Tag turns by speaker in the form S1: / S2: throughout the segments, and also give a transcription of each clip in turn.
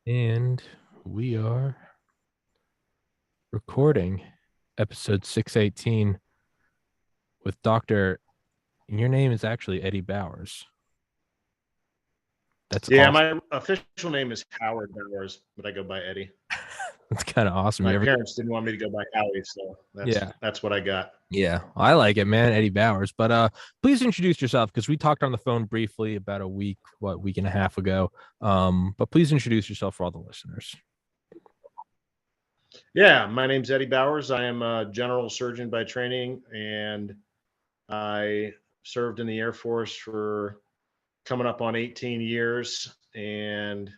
S1: And we are recording episode 618 with Dr. And your name is actually Eddie Bowers. That's
S2: Yeah,
S1: awesome.
S2: my official name is Howard Bowers, but I go by Eddie.
S1: That's kind of awesome.
S2: My parents didn't want me to go by Howie, so that's what I got.
S1: Yeah, I like it, man. Eddie Bowers. But please introduce yourself because we talked on the phone briefly about a week and a half ago. But please introduce yourself for all the listeners.
S2: Yeah, my name's Eddie Bowers. I am a general surgeon by training, and I served in the Air Force for coming up on 18 years. And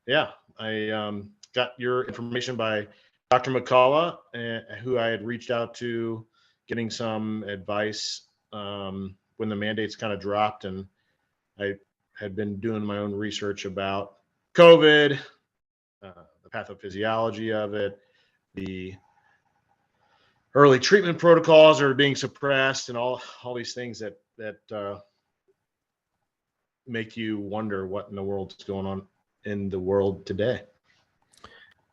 S2: yeah, I got your information by Dr. McCullough, who I had reached out to getting some advice when the mandates kind of dropped. And I had been doing my own research about COVID, the pathophysiology of it, the early treatment protocols are being suppressed, and all these things that make you wonder what in the world's going on in the world today.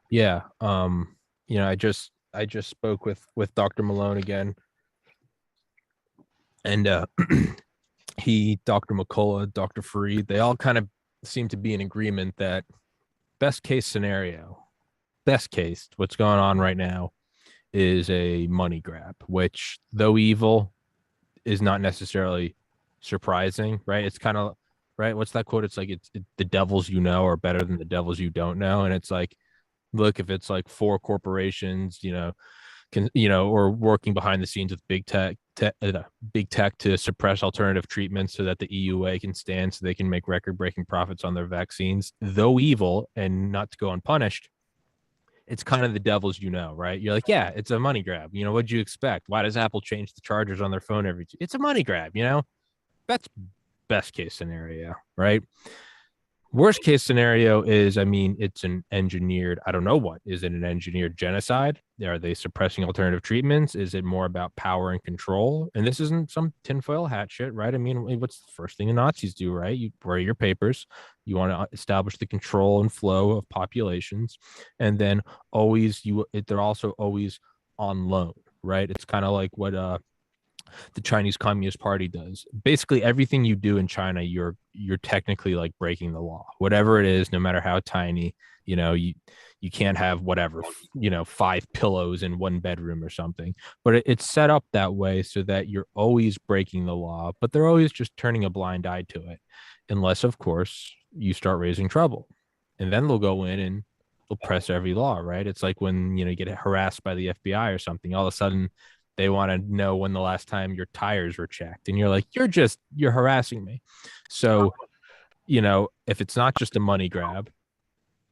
S1: Yeah. I just spoke with Dr. Malone again. And Dr. McCullough, Dr. Fareed, they all kind of seem to be in agreement that best case, what's going on right now is a money grab, which, though evil, is not necessarily surprising, right? It's kind of right. What's that quote? It's like the devils you know are better than the devils you don't know, and it's like, look, if it's like four corporations, or working behind the scenes with big tech to suppress alternative treatments so that the EUA can stand, so they can make record-breaking profits on their vaccines, though evil and not to go unpunished. It's kind of the devils, right? You're like, yeah, it's a money grab. What'd you expect? Why does Apple change the chargers on their phone every two? It's a money grab, That's best case scenario, right? Worst case scenario is, it's an engineered, I don't know what, is it an engineered genocide? Are they suppressing alternative treatments? Is it more about power and control? And this isn't some tinfoil hat shit, right? What's the first thing the Nazis do, right? You wear your papers, you want to establish the control and flow of populations. And then they're also always on loan, right? It's kind of like what the Chinese Communist Party does. Basically, everything you do in China, you're technically like breaking the law. Whatever it is, no matter how tiny, you can't have whatever, 5 pillows in one bedroom or something. But it's set up that way so that you're always breaking the law, but they're always just turning a blind eye to it, unless, of course, you start raising trouble, and then they'll go in and they'll press every law, right? It's like when you get harassed by the FBI or something. All of a sudden, they want to know when the last time your tires were checked. And you're like, you're harassing me. So, if it's not just a money grab,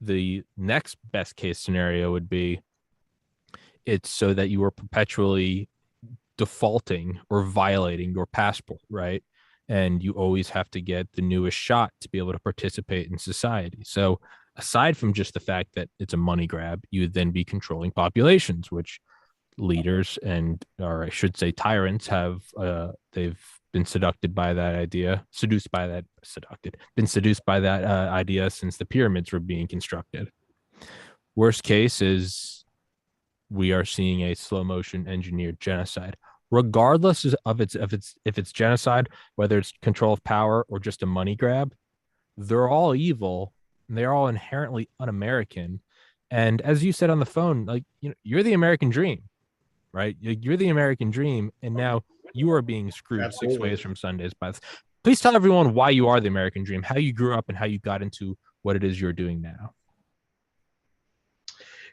S1: the next best case scenario would be it's so that you are perpetually defaulting or violating your passport, right? And you always have to get the newest shot to be able to participate in society. So, aside from just the fact that it's a money grab, you would then be controlling populations, which leaders or I should say tyrants they've been seduced by that idea since the pyramids were being constructed. Worst case is we are seeing a slow motion engineered genocide, regardless of if it's genocide, whether it's control of power or just a money grab. They're all evil and they're all inherently un-American. And as you said on the phone, like, you're the American dream, right? You're the American dream, and now you are being screwed
S2: Absolutely.
S1: 6 ways from Sundays. But please tell everyone why you are the American dream, how you grew up, and how you got into what it is you're doing now.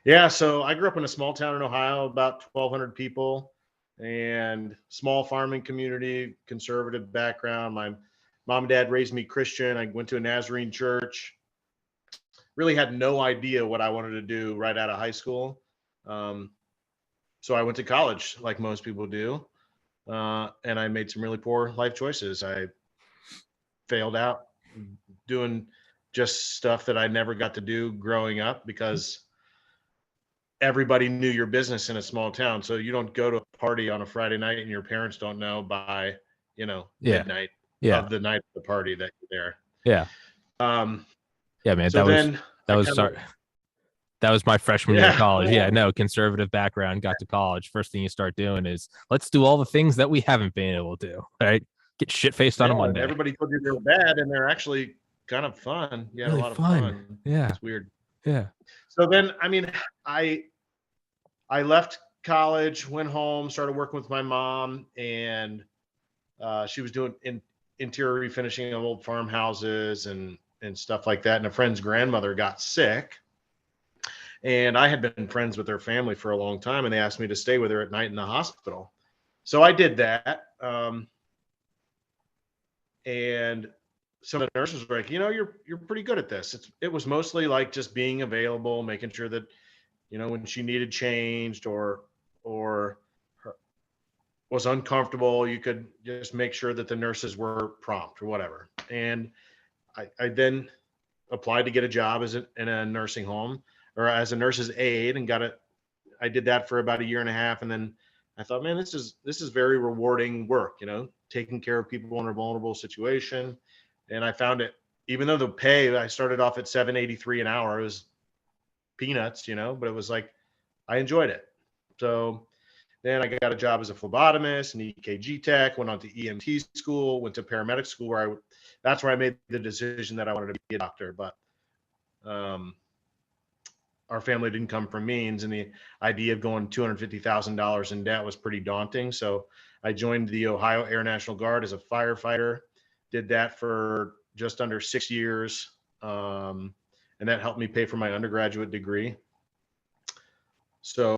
S2: Yeah, so I grew up in a small town in Ohio, about 1,200 people, and small farming community, conservative background. My mom and dad raised me Christian. I went to a Nazarene church. Really had no idea what I wanted to do right out of high school. So I went to college like most people do. And I made some really poor life choices. I failed out doing just stuff that I never got to do growing up because everybody knew your business in a small town. So you don't go to a party on a Friday night and your parents don't know by, midnight of the night of the party that you're there.
S1: Yeah.
S2: Um,
S1: Yeah, man,
S2: so then
S1: that
S2: I
S1: was
S2: kind of,
S1: sorry. That was my freshman year of
S2: yeah,
S1: college. Yeah,
S2: well,
S1: no, conservative background, got to college. First thing you start doing is let's do all the things that we haven't been able to do. Right? Get shit faced on a
S2: yeah, and
S1: Monday.
S2: everybody told you they were bad, and they're actually kind of fun. You had a
S1: Really
S2: lot of
S1: fun.
S2: fun.
S1: Yeah.
S2: It's weird.
S1: Yeah.
S2: So then, I mean, I I left college, went home, started working with my mom, and she was doing interior refinishing of old farmhouses and stuff like that. And a friend's grandmother got sick, and I had been friends with her family for a long time, and they asked me to stay with her at night in the hospital. So I did that, and some of the nurses were like, you're pretty good at this. It was mostly like just being available, making sure that when she needed changed or her, was uncomfortable, you could just make sure that the nurses were prompt or whatever. And I then applied to get a job in a nursing home or as a nurse's aide and got it. I did that for about a year and a half, and then I thought, man, this is very rewarding work. Taking care of people in a vulnerable situation, and I found it. Even though the pay, I started off at $7.83 an hour, it was peanuts, but it was like I enjoyed it. So then I got a job as a phlebotomist and EKG tech, went on to EMT school, went to paramedic school that's where I made the decision that I wanted to be a doctor. But um, our family didn't come from means, and the idea of going $250,000 in debt was pretty daunting. So I joined the Ohio Air National Guard as a firefighter, did that for just under 6 years. And that helped me pay for my undergraduate degree. So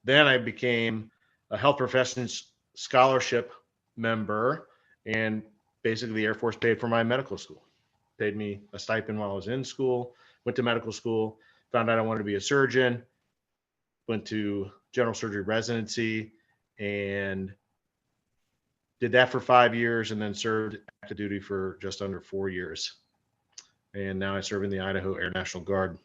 S2: then I became a health professions scholarship member, and basically the Air Force paid for my medical school, paid me a stipend while I was in school, went to medical school, found out I wanted to be a surgeon, went to general surgery residency, and did that for 5 years, and then served active duty for just under 4 years. And now I serve in the Idaho Air National Guard.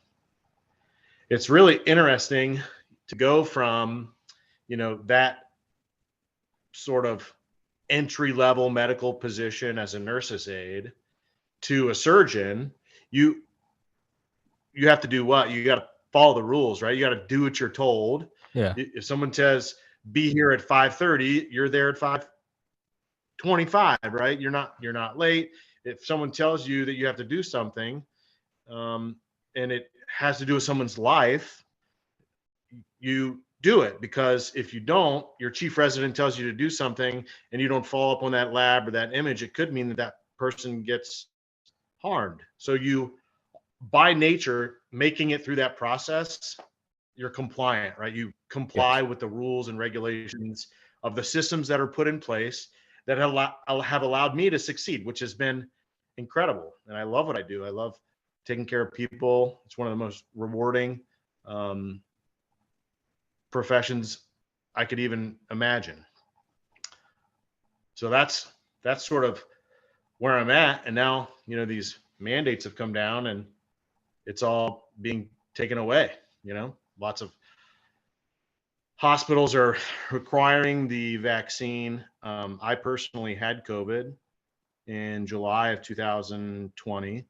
S2: It's really interesting to go from, that sort of entry level medical position as a nurse's aide to a surgeon. You have to do what? You got to follow the rules, right? You got to do what you're told.
S1: Yeah.
S2: If someone says be here at 5:30, you're there at 5:25, right? You're not late. If someone tells you that you have to do something, and it has to do with someone's life, you do it, because if you don't, your chief resident tells you to do something and you don't follow up on that lab or that image, it could mean that person gets harmed. So you, by nature, making it through that process, you're compliant, right? You comply
S1: Yes.
S2: with the rules and regulations of the systems that are put in place that have allowed me to succeed, which has been incredible. And I love what I do. I love taking care of people. It's one of the most rewarding professions I could even imagine. So that's sort of where I'm at. And now, these mandates have come down and it's all being taken away. Lots of hospitals are requiring the vaccine. I personally had COVID in July of 2020.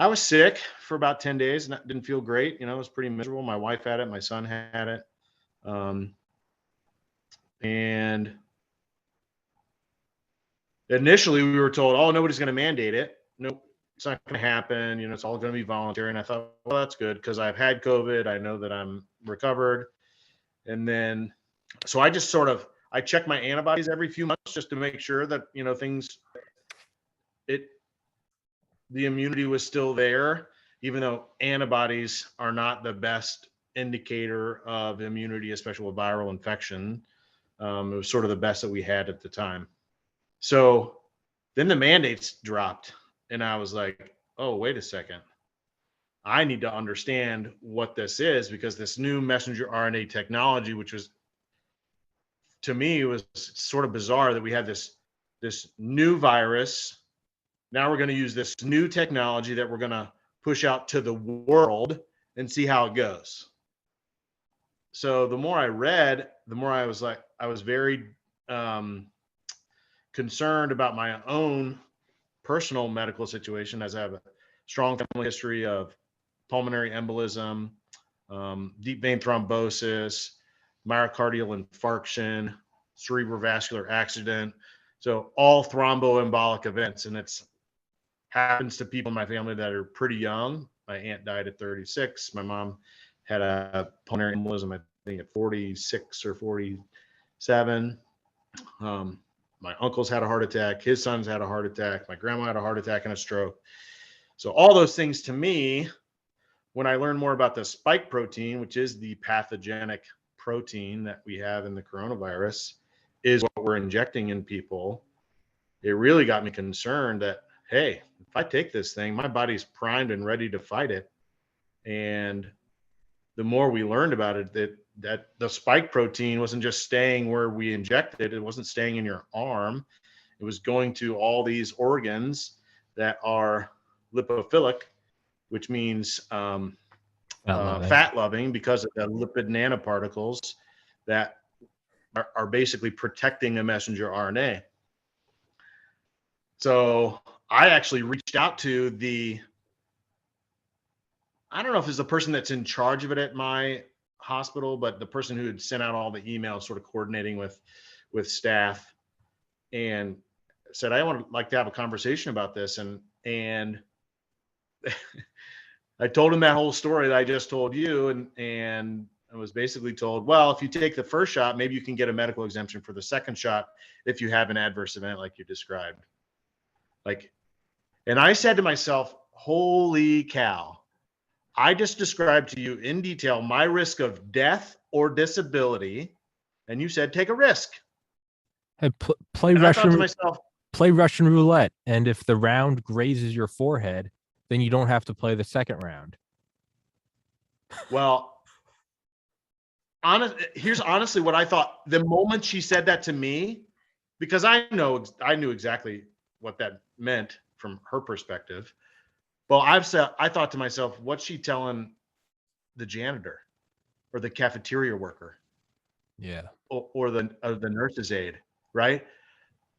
S2: I was sick for about 10 days and didn't feel great. It was pretty miserable. My wife had it, my son had it. And initially we were told, oh, nobody's going to mandate it. Nope, it's not going to happen. It's all going to be voluntary. And I thought, well, that's good because I've had COVID. I know that I'm recovered. And then, so I just I check my antibodies every few months just to make sure that, the immunity was still there, even though antibodies are not the best indicator of immunity, especially with viral infection. It was sort of the best that we had at the time. So then the mandates dropped, and I was like, oh, wait a second. I need to understand what this is, because this new messenger RNA technology, which was, to me, was sort of bizarre that we had this new virus. Now we're going to use this new technology that we're going to push out to the world and see how it goes. So the more I read, the more I was very concerned about my own personal medical situation, as I have a strong family history of pulmonary embolism, deep vein thrombosis, myocardial infarction, cerebrovascular accident. So all thromboembolic events, and it's happens to people in my family that are pretty young. My aunt died at 36. My mom had a pulmonary embolism, I think at 46 or 47. My uncle's had a heart attack. His son's had a heart attack. My grandma had a heart attack and a stroke. So all those things, to me, when I learned more about the spike protein, which is the pathogenic protein that we have in the coronavirus, is what we're injecting in people. It really got me concerned that, hey, if I take this thing, my body's primed and ready to fight it. And the more we learned about it, that the spike protein wasn't just staying where we injected, it wasn't staying in your arm. It was going to all these organs that are lipophilic, which means fat loving, because of the lipid nanoparticles that are basically protecting the messenger RNA. So I actually reached out to I don't know if it's the person that's in charge of it at my hospital, but the person who had sent out all the emails, sort of coordinating with staff, and said, I would like to have a conversation about this. And I told him that whole story that I just told you, and I was basically told, well, if you take the first shot, maybe you can get a medical exemption for the second shot if you have an adverse event like you described. And I said to myself, holy cow, I just described to you in detail my risk of death or disability, and you said take a risk.
S1: Hey, play Russian roulette, and if the round grazes your forehead, then you don't have to play the second round.
S2: Well, here's honestly what I thought the moment she said that to me, because I knew exactly what that meant from her perspective. Well, I thought to myself, what's she telling the janitor or the cafeteria worker?
S1: Yeah.
S2: Or the nurse's aide, right?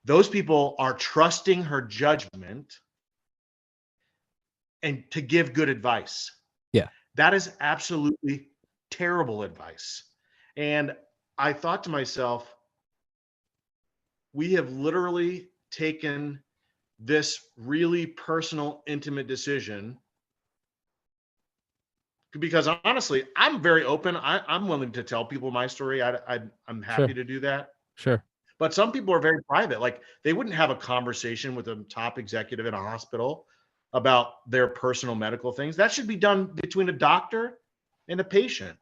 S2: Those people are trusting her judgment and to give good advice.
S1: Yeah.
S2: That is absolutely terrible advice. And I thought to myself, we have literally taken this really personal, intimate decision, because honestly, I'm very open. I'm willing to tell people my story. I'm happy to do that.
S1: Sure.
S2: But some people are very private. Like, they wouldn't have a conversation with a top executive in a hospital about their personal medical things. That should be done between a doctor and a patient.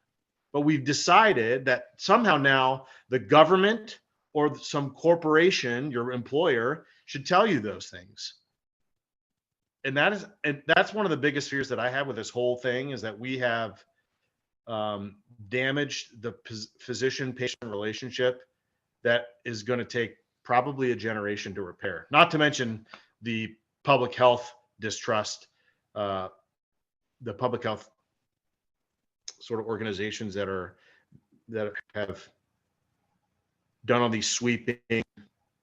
S2: But we've decided that somehow now the government or some corporation, your employer, should tell you those things. And that's one of the biggest fears that I have with this whole thing, is that we have damaged the physician-patient relationship that is going to take probably a generation to repair. Not to mention the public health distrust, the public health sort of organizations that have done all these sweeping,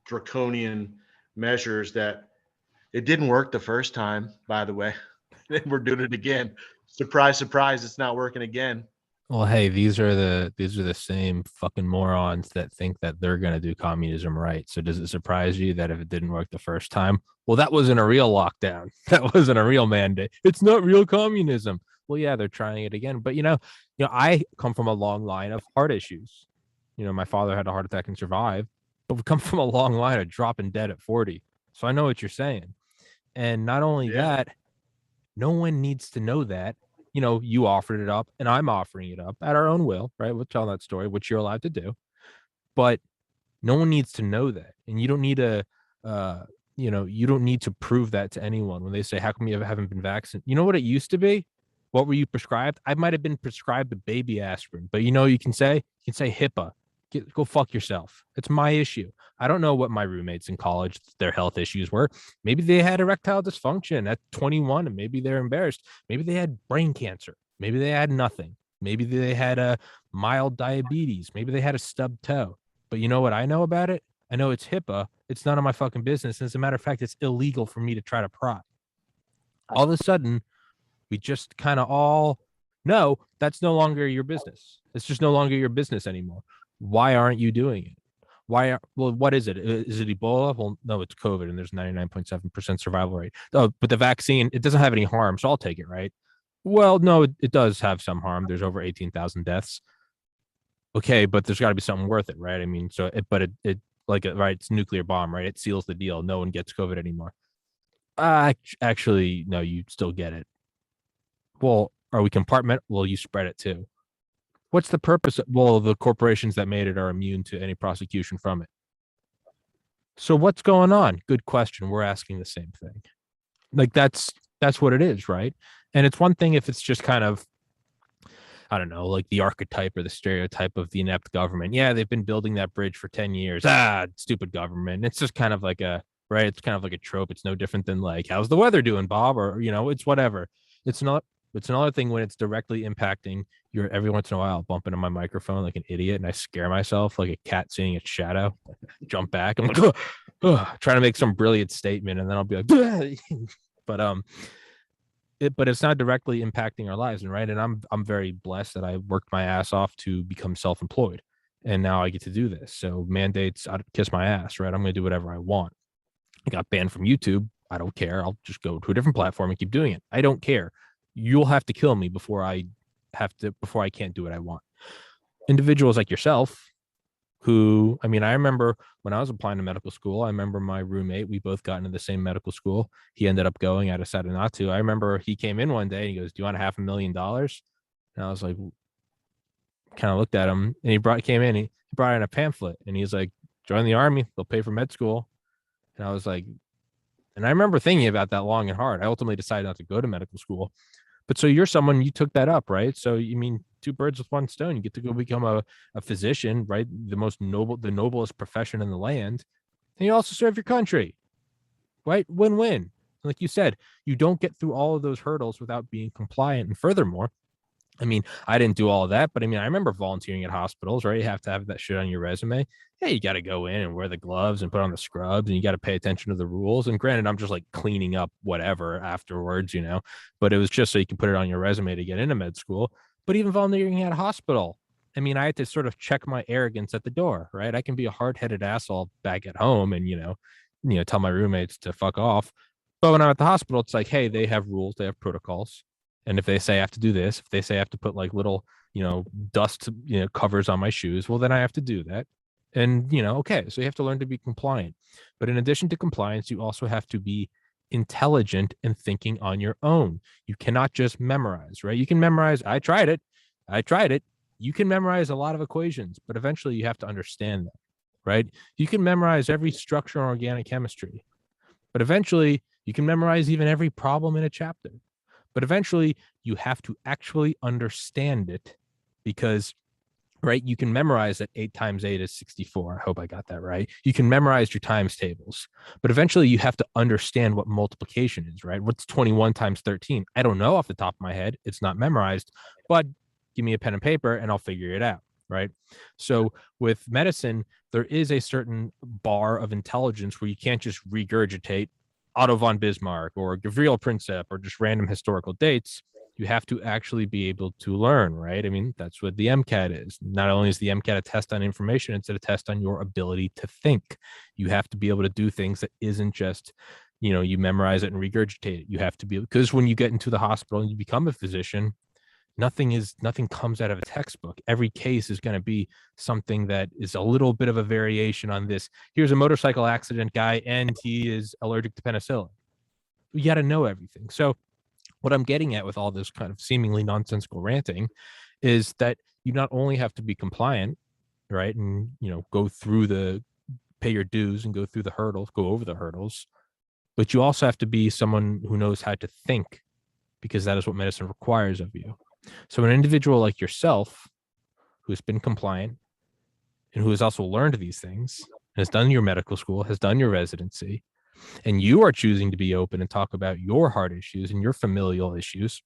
S2: draconian measures that it didn't work the first time, by the way. We're doing it again. Surprise, surprise, it's not working again.
S1: Well, hey, these are the same fucking morons that think that they're gonna do communism right. So does it surprise you that if it didn't work the first time, well, that wasn't a real lockdown. That wasn't a real mandate. It's not real communism. Well, yeah, they're trying it again. But I come from a long line of heart issues. My father had a heart attack and survived, but we come from a long line of dropping dead at 40. So I know what you're saying. And not only that, no one needs to know that. You offered it up and I'm offering it up at our own will, right? We'll tell that story, which you're allowed to do. But no one needs to know that. And you don't need you don't need to prove that to anyone when they say, how come you haven't been vaccinated? You know what it used to be? What were you prescribed? I might have been prescribed a baby aspirin, but you can say HIPAA. Go fuck yourself. It's my issue. I don't know what my roommates in college, their health issues were. Maybe they had erectile dysfunction at 21 and maybe they're embarrassed. Maybe they had brain cancer. Maybe they had nothing. Maybe they had a mild diabetes. Maybe they had a stubbed toe. But you know what I know about it? I know it's HIPAA. It's none of my fucking business. And as a matter of fact, it's illegal for me to try to pry. All of a sudden, we just kind of all know that's no longer your business. It's just no longer your business anymore. Why aren't you doing it? Well, what is it? Is it Ebola? Well, no, it's COVID, and there's 99.7% survival rate. Oh, but the vaccine, it doesn't have any harm, so I'll take it, right? Well, no, it does have some harm. There's over 18,000 deaths. Okay, but there's got to be something worth it, right? I mean, so it like right, it's a nuclear bomb, right? It seals the deal. No one gets COVID anymore. Actually, no, you still get it. Well, are we compartment? Well, you spread it too. What's the purpose? Well, the corporations that made it are immune to any prosecution from it. So what's going on? Good question. We're asking the same thing. Like that's what it is, right? And it's one thing if it's just kind of, I don't know, like the archetype or the stereotype of the inept government. Yeah, they've been building that bridge for 10 years. Stupid government. It's just kind of like a, right? It's kind of like a trope. It's no different than like, how's the weather doing, Bob? Or, it's whatever. It's not, it's another thing when it's directly impacting your every once in a while, I'll bump into my microphone like an idiot and I scare myself like a cat seeing its shadow. Jump back. I'm like, trying to make some brilliant statement. And then I'll be like, but, but it's not directly impacting our lives, and right. And I'm very blessed that I worked my ass off to become self-employed, and now I get to do this. So mandates, I'd kiss my ass, right? I'm going to do whatever I want. I got banned from YouTube. I don't care. I'll just go to a different platform and keep doing it. I don't care. You'll have to kill me before I can't do what I want. Individuals like yourself who, I mean, I remember when I was applying to medical school, I remember my roommate, we both got into the same medical school. He ended up going, I decided not to. I remember he came in one day and he goes, do you want $500,000? And I was like, kind of looked at him and he brought in a pamphlet and he's like, join the army, they'll pay for med school. And I was like, and I remember thinking about that long and hard. I ultimately decided not to go to medical school. But so you're someone, you took that up, right? So you mean two birds with one stone. You get to go become a physician, right? The noblest profession in the land. And you also serve your country, right? Win-win. Like you said, you don't get through all of those hurdles without being compliant. And furthermore, I mean, I didn't do all of that, but I mean, I remember volunteering at hospitals, right? You have to have that shit on your resume. Hey, you got to go in and wear the gloves and put on the scrubs and you got to pay attention to the rules. And granted, I'm just like cleaning up whatever afterwards, but it was just so you can put it on your resume to get into med school. But even volunteering at a hospital, I mean, I had to sort of check my arrogance at the door, right? I can be a hard-headed asshole back at home and, tell my roommates to fuck off. But when I'm at the hospital, it's like, hey, they have rules, they have protocols. And if they say I have to do this, if they say I have to put like little, dust, covers on my shoes, well, then I have to do that. And, okay, so you have to learn to be compliant. But in addition to compliance, you also have to be intelligent and thinking on your own. You cannot just memorize, right? You can memorize. I tried it. You can memorize a lot of equations, but eventually you have to understand them, right? You can memorize every structure in organic chemistry, but eventually you can memorize even every problem in a chapter. But eventually you have to actually understand it because, right, you can memorize that 8 times 8 is 64. I hope I got that right. You can memorize your times tables, but eventually you have to understand what multiplication is, right? What's 21 times 13? I don't know off the top of my head. It's not memorized, but give me a pen and paper and I'll figure it out, right? So with medicine, there is a certain bar of intelligence where you can't just regurgitate Otto von Bismarck or Gavril Princip or just random historical dates. You have to actually be able to learn, right? I mean, that's what the MCAT is. Not only is the MCAT a test on information, it's a test on your ability to think. You have to be able to do things that isn't just, you memorize it and regurgitate it. You have to be, because when you get into the hospital and you become a physician, nothing comes out of a textbook. Every case is going to be something that is a little bit of a variation on this. Here's a motorcycle accident guy and he is allergic to penicillin. You got to know everything. So what I'm getting at with all this kind of seemingly nonsensical ranting is that you not only have to be compliant, right? And, pay your dues and go over the hurdles, but you also have to be someone who knows how to think because that is what medicine requires of you. So an individual like yourself, who's been compliant and who has also learned these things, has done your medical school, has done your residency, and you are choosing to be open and talk about your heart issues and your familial issues,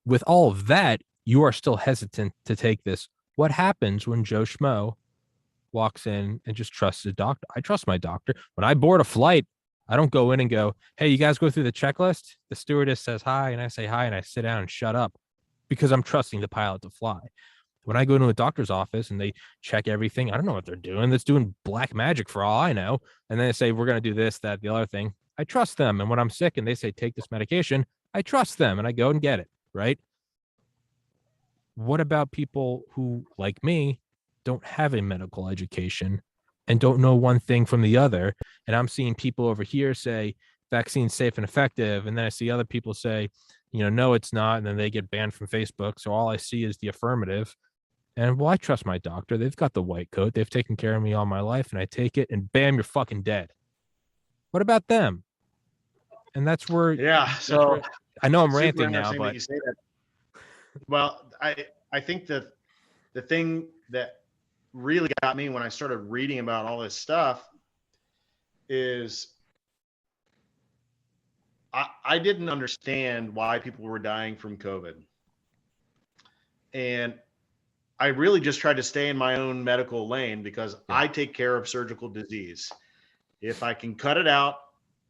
S1: with all of that, you are still hesitant to take this. What happens when Joe Schmo walks in and just trusts the doctor. I trust my doctor. When I board a flight, I don't go in and go, "Hey, you guys go through the checklist." The stewardess says hi, and I say hi, and I sit down and shut up because I'm trusting the pilot to fly. When I go into a doctor's office and they check everything, I don't know what they're doing. That's doing black magic for all I know. And then they say, we're going to do this, that, the other thing. I trust them. And when I'm sick and they say, take this medication, I trust them and I go and get it. Right. What about people who, like me, don't have a medical education and don't know one thing from the other? And I'm seeing people over here say vaccine's safe and effective. And then I see other people say, no, it's not. And then they get banned from Facebook. So all I see is the affirmative. And well, I trust my doctor. They've got the white coat. They've taken care of me all my life. And I take it and bam, you're fucking dead. What about them? And that's where,
S2: Yeah. So
S1: I know I'm
S2: super
S1: ranting now,
S2: interesting that
S1: but
S2: you say that. Well, I think that the thing that really got me when I started reading about all this stuff is I didn't understand why people were dying from COVID. And I really just tried to stay in my own medical lane because I take care of surgical disease. If I can cut it out,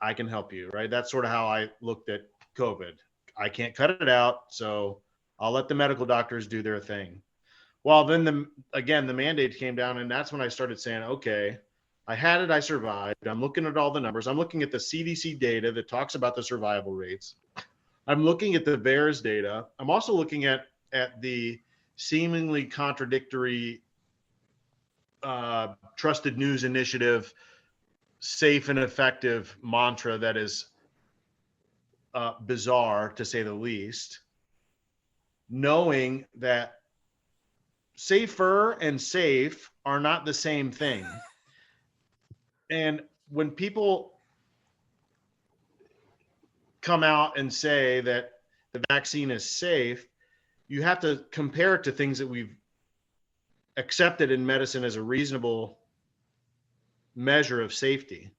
S2: I can help you, right? That's sort of how I looked at COVID. I can't cut it out, so I'll let the medical doctors do their thing. Well, then the mandate came down, and that's when I started saying, okay, I had it, I survived. I'm looking at all the numbers. I'm looking at the CDC data that talks about the survival rates. I'm looking at the VAERS data. I'm also looking at the seemingly contradictory trusted news initiative, safe and effective mantra that is bizarre, to say the least, knowing that safer and safe are not the same thing. And when people come out and say that the vaccine is safe, you have to compare it to things that we've accepted in medicine as a reasonable measure of safety.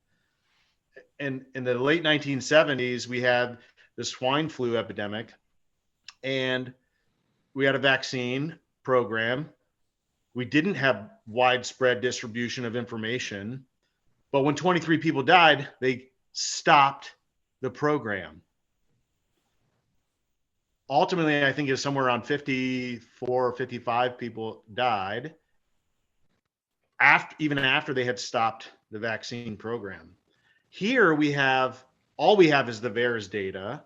S2: And in the late 1970s, we had the swine flu epidemic, and we had a vaccine program. We didn't have widespread distribution of information, but when 23 people died, they stopped the program. Ultimately, I think it was somewhere around 54 or 55 people died even after they had stopped the vaccine program. Here all we have is the VAERS data,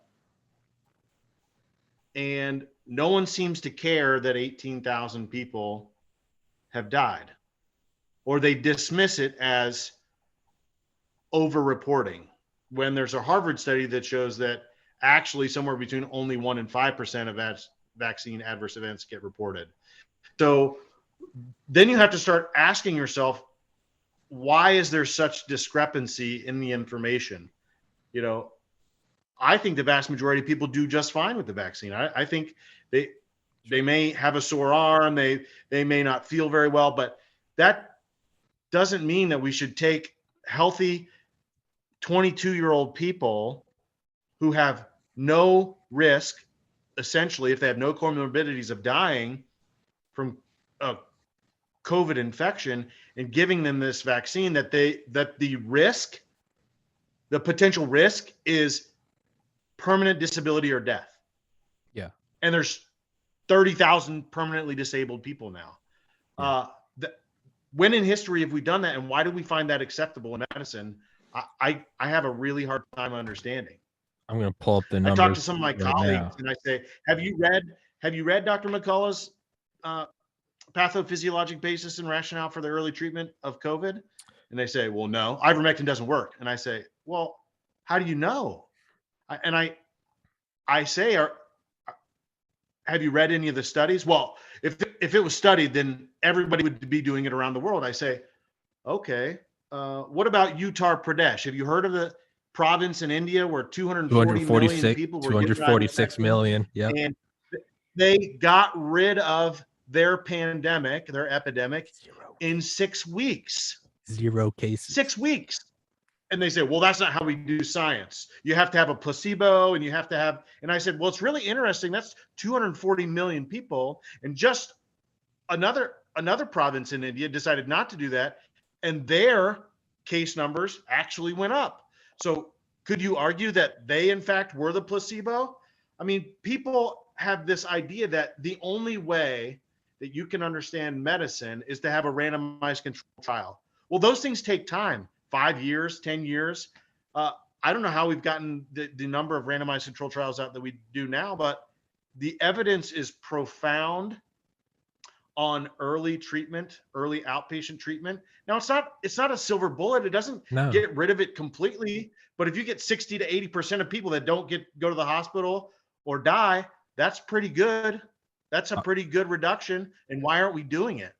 S2: and no one seems to care that 18,000 people have died, or they dismiss it as over-reporting, when there's a Harvard study that shows that actually somewhere between only 1% and 5% of vaccine adverse events get reported. So then you have to start asking yourself, why is there such discrepancy in the information? I think the vast majority of people do just fine with the vaccine. I think they may have a sore arm, they may not feel very well, but that doesn't mean that we should take healthy 22-year-old people who have no risk, essentially, if they have no comorbidities, of dying from a COVID infection, and giving them this vaccine that the potential risk is permanent disability or death.
S1: Yeah.
S2: And there's 30,000 permanently disabled people now. Yeah. When in history have we done that, and why do we find that acceptable in medicine? I have a really hard time understanding.
S1: I'm going to pull up the numbers.
S2: I talk to some of my colleagues and I say, have you read Dr. McCullough's pathophysiologic basis and rationale for the early treatment of COVID? And they say, well, no, ivermectin doesn't work. And I say, well, how do you know? I say, have you read any of the studies? Well, if it was studied, then everybody would be doing it around the world. I say, okay, what about Uttar Pradesh? Have you heard of the province in India where 240 million people were
S1: 246 million? Yeah.
S2: And they got rid of their epidemic in 6 weeks.
S1: 0 cases.
S2: 6 weeks. And they say, well, that's not how we do science. You have to have a placebo, and you have to have, and I said, well, it's really interesting. That's 240 million people. And just another another province in India decided not to do that, and their case numbers actually went up. So could you argue that they in fact were the placebo? I mean, people have this idea that the only way that you can understand medicine is to have a randomized controlled trial. Well, those things take time, 5 years, 10 years. I don't know how we've gotten the number of randomized controlled trials out that we do now, but the evidence is profound on early treatment, early outpatient treatment. Now it's not a silver bullet. It doesn't
S1: No.
S2: get rid of it completely, but if you get 60 to 80% of people that don't go to the hospital or die, that's pretty good. That's a pretty good reduction. And why aren't we doing it?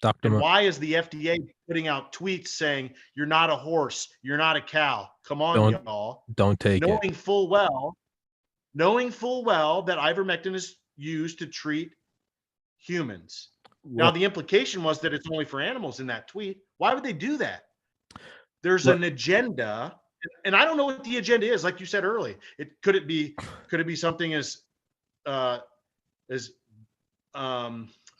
S1: Dr.
S2: And
S1: Mo-
S2: why is the FDA putting out tweets saying you're not a horse, you're not a cow? Come on,
S1: don't
S2: y'all.
S1: don't take it.
S2: Knowing full well that ivermectin is used to treat humans. Now,
S1: Well,
S2: the implication was that it's only for animals in that tweet. Why would they do that? There's
S1: well,
S2: an agenda, and I don't know what the agenda is. Like you said early, could it be something as uh, as I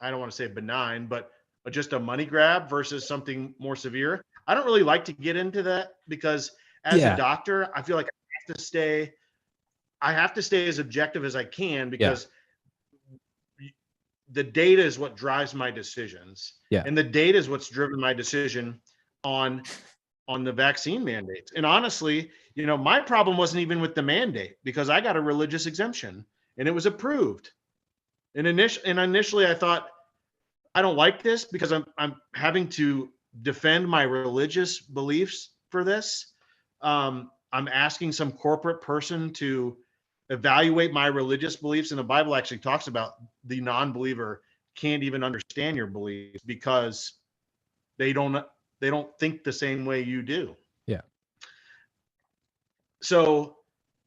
S2: don't want to say benign, but just a money grab versus something more severe? I don't really like to get into that because as a
S1: yeah,
S2: doctor, I feel like I have to stay as objective as I can
S1: yeah,
S2: because the data is what drives my decisions,
S1: yeah.
S2: and the data is what's driven my decision on the vaccine mandates. And honestly, my problem wasn't even with the mandate because I got a religious exemption and it was approved. And initially I thought, I don't like this because I'm having to defend my religious beliefs for this. I'm asking some corporate person to evaluate my religious beliefs, and the Bible actually talks about the non-believer can't even understand your beliefs because they don't think the same way you do.
S1: Yeah.
S2: So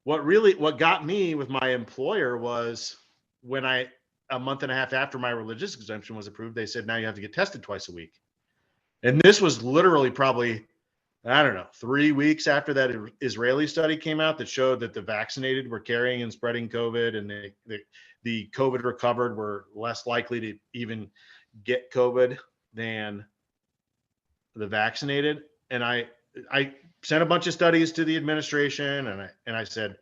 S2: what got me with my employer was when a month and a half after my religious exemption was approved, they said, now you have to get tested twice a week. And this was literally probably, I don't know, 3 weeks after that Israeli study came out that showed that the vaccinated were carrying and spreading COVID, and the COVID recovered were less likely to even get COVID than the vaccinated. And I sent a bunch of studies to the administration, and I said,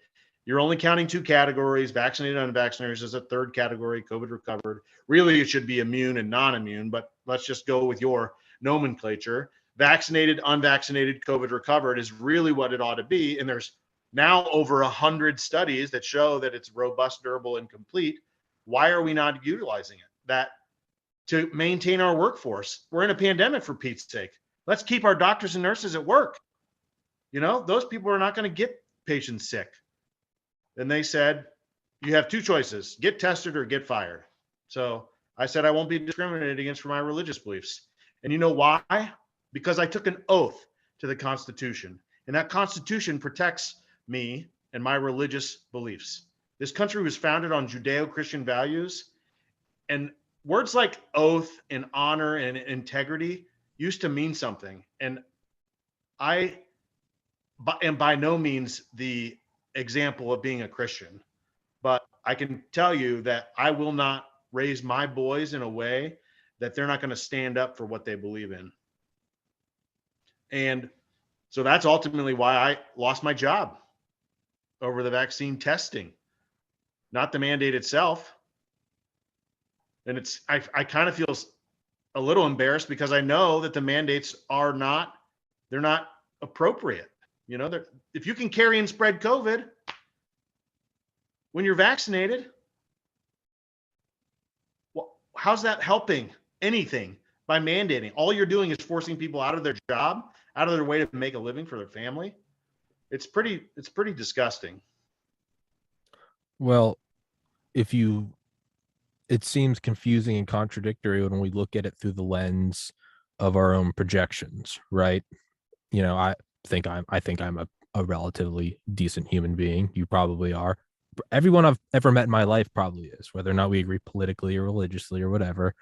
S2: you're only counting 2 categories, vaccinated and unvaccinated as a third category, COVID recovered. Really, it should be immune and non-immune, but let's just go with your nomenclature. Vaccinated, unvaccinated, COVID recovered is really what it ought to be. And there's now over 100 studies that show that it's robust, durable, and complete. Why are we not utilizing it? That to maintain our workforce. We're in a pandemic, for Pete's sake. Let's keep our doctors and nurses at work. Those people are not going to get patients sick. And they said, you have 2 choices, get tested or get fired. So I said, I won't be discriminated against for my religious beliefs. And you know why? Because I took an oath to the Constitution, and that Constitution protects me and my religious beliefs. This country was founded on Judeo-Christian values, and words like oath and honor and integrity used to mean something. And I am by no means the example of being a Christian, but I can tell you that I will not raise my boys in a way that they're not going to stand up for what they believe in. And so that's ultimately why I lost my job over the vaccine testing, not the mandate itself. And I kind of feel a little embarrassed because I know that the mandates they're not appropriate. If you can carry and spread COVID when you're vaccinated, well, how's that helping anything by mandating? All you're doing is forcing people out of their job, out of their way to make a living for their family. It's pretty disgusting.
S1: Well, it seems confusing and contradictory when we look at it through the lens of our own projections, right? I think I'm a relatively decent human being. You probably are. Everyone I've ever met in my life probably is, whether or not we agree politically or religiously or whatever.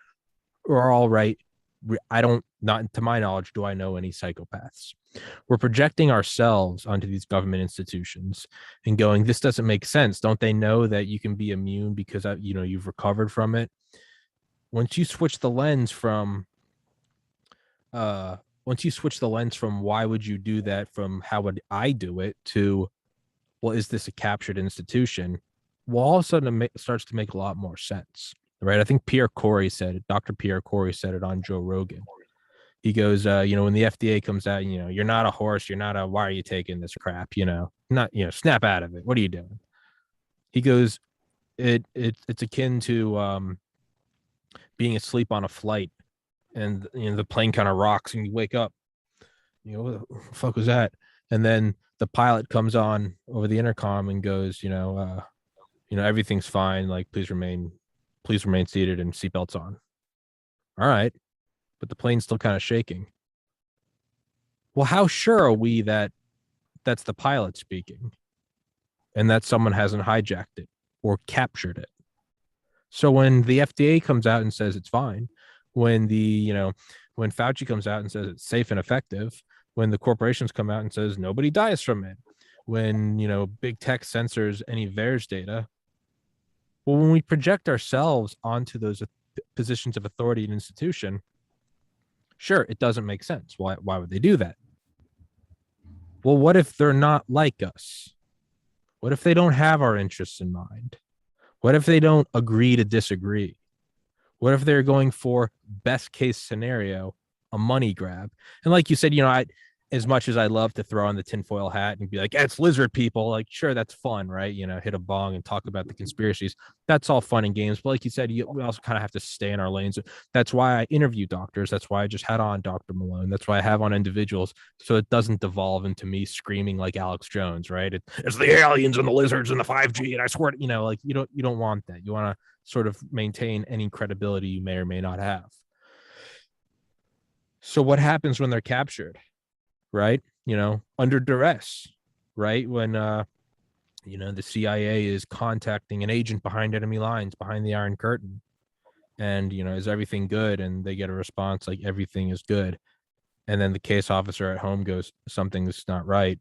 S1: We're all right. Not to my knowledge, do I know any psychopaths. We're projecting ourselves onto these government institutions and going, this doesn't make sense. Don't they know that you can be immune because you've recovered from it? once you switch the lens from uh once you switch the lens from why would you do that from how would I do it to, well, is this a captured institution? Well, all of a sudden it starts to make a lot more sense, right? I think Dr. Pierre Corey said it on Joe Rogan. He goes, when the FDA comes out, you're not a horse, why are you taking this crap? Not, snap out of it. What are you doing? He goes, it's akin to being asleep on a flight, and the plane kind of rocks and you wake up. What the fuck was that? And then the pilot comes on over the intercom and goes, everything's fine. Like, please remain seated and seatbelts on. All right, but the plane's still kind of shaking. Well, how sure are we that that's the pilot speaking and that someone hasn't hijacked it or captured it? So when the FDA comes out and says it's fine, when when Fauci comes out and says it's safe and effective, when the corporations come out and says nobody dies from it, when big tech censors any VAERS data, well, when we project ourselves onto those positions of authority and institution, sure, it doesn't make sense. Why would they do that? Well, what if they're not like us? What if they don't have our interests in mind? What if they don't agree to disagree? What if they're going for best case scenario, a money grab? And like you said, as much as I love to throw on the tinfoil hat and be like, it's lizard people, like, sure, that's fun, right? Hit a bong and talk about the conspiracies. That's all fun and games. But like you said, we also kind of have to stay in our lanes. That's why I interview doctors. That's why I just had on Dr. Malone. That's why I have on individuals. So it doesn't devolve into me screaming like Alex Jones, right? It's the aliens and the lizards and the 5G. And I swear, like you don't want that. You want to sort of maintain any credibility you may or may not have. So what happens when they're captured? Right? Under duress, right? When, the CIA is contacting an agent behind enemy lines, behind the Iron Curtain. And, is everything good? And they get a response like everything is good. And then the case officer at home goes, something's not right.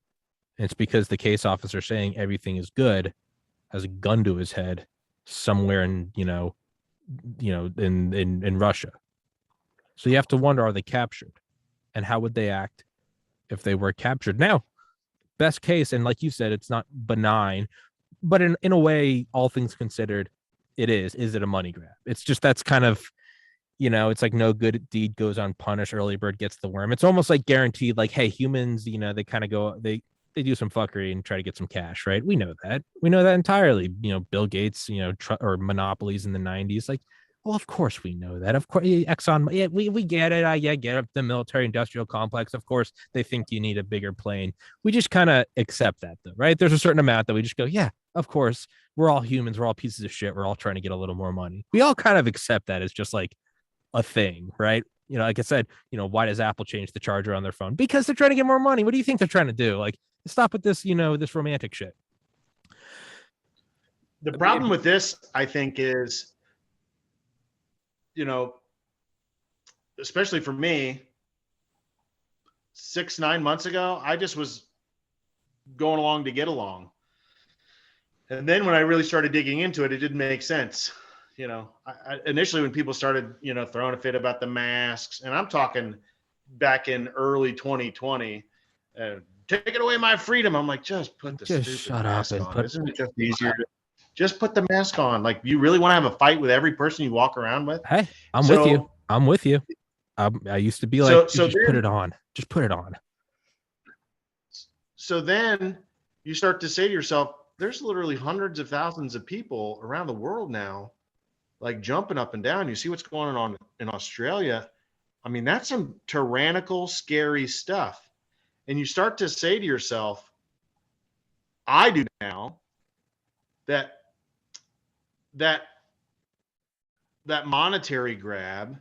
S1: And it's because the case officer saying everything is good has a gun to his head somewhere in, in Russia. So you have to wonder, are they captured? And how would they act if they were captured? Now, best case, and like you said, it's not benign, but in a way, all things considered, it is. Is it a money grab? It's just that's kind of, it's like no good deed goes unpunished. Early bird gets the worm. It's almost like guaranteed, like, hey, humans, they kind of go, they do some fuckery and try to get some cash, right? We know that. We know that entirely. Bill Gates, or monopolies in the 90s, like, well, of course we know that. Of course, Exxon, yeah, we get it. I get it. The military industrial complex. Of course, they think you need a bigger plane. We just kind of accept that, though, right? There's a certain amount that we just go, yeah, of course. We're all humans. We're all pieces of shit. We're all trying to get a little more money. We all kind of accept that as just like a thing, right? Like I said, why does Apple change the charger on their phone? Because they're trying to get more money. What do you think they're trying to do? Like, stop with this, this romantic shit.
S2: The problem with this, I think, is, especially for me, 6-9 months ago, I just was going along to get along. And then when I really started digging into it, it didn't make sense. Initially when people started, throwing a fit about the masks, and I'm talking back in early 2020, taking away my freedom. I'm like, just put the stupid mask on. Isn't it just easier to just put the mask on? Like, you really want to have a fight with every person you walk around with?
S1: Hey, I'm with you. I used to be like, just put it on. Just put it on.
S2: So then you start to say to yourself, there's literally hundreds of thousands of people around the world now, like, jumping up and down. You see what's going on in Australia. I mean, that's some tyrannical, scary stuff. And you start to say to yourself, I do now, that monetary grab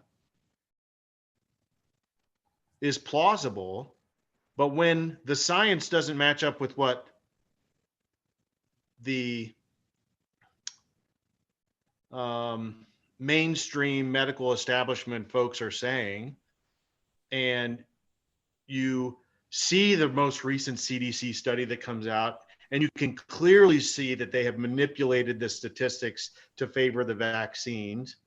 S2: is plausible, but when the science doesn't match up with what the mainstream medical establishment folks are saying, and you see the most recent CDC study that comes out, and you can clearly see that they have manipulated the statistics to favor the vaccines